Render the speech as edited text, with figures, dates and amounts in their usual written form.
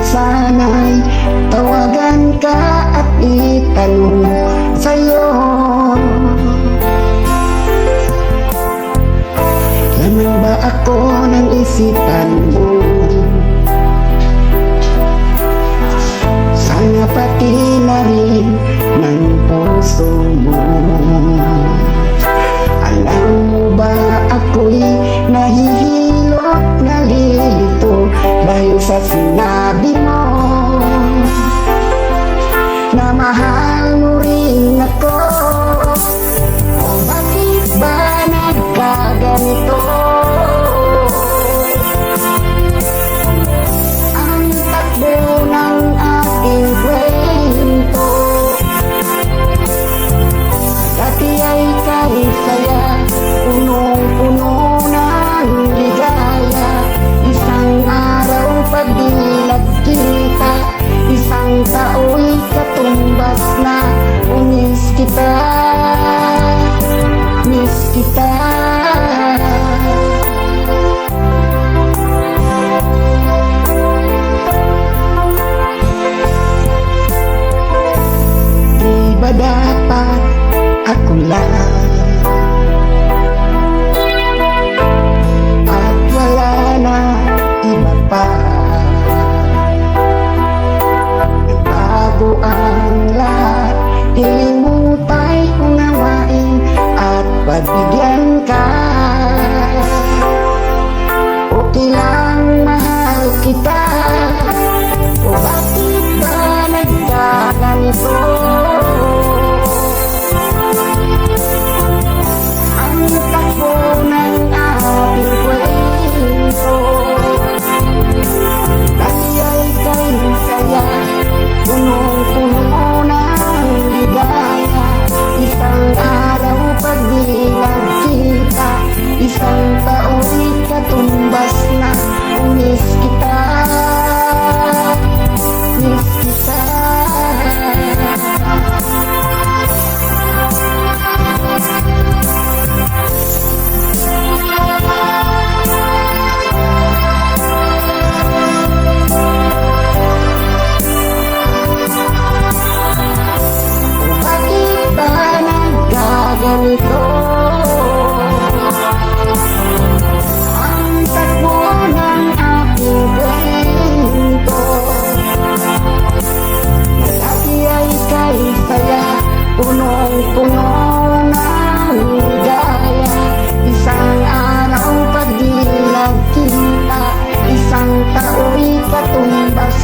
sana'y tawagan ka at itanong sa'yo, laman ba ako ng isipan mo? Sana pati na rin ng puso mo. Alam mo ba ako'y nahihilo, nalilito dahil sa sinabi mo na mahal mo rin ako. O bakit ba nagkaganito? Ang takbo ng ating kwento, dati ay kay saya, punong-puno ng ligaya. Isang araw pagdilag kita, isang tao'y katumbas na. Miss kita, miss kita. Di ba dapat ako lang at wala na iba pa? Nagbago ang lahat, hiling mo ta'y unawain at pagbigyan ka. Okay lang, mahal kita. O bakit ba nagkaganito? Ang takbo ng ating kwento, dati ay kay saya, punong-puno ng ligaya. Isang araw pagdilag kita, isang tao'y katumbas na. Miss kita, miss kita. Bakit ba nagkaganito? Ang takbo ng aking kwento, dati ay kay saya, punong-puno ng ligaya. Isang araw pagdilag kita, isang tao'y katumbas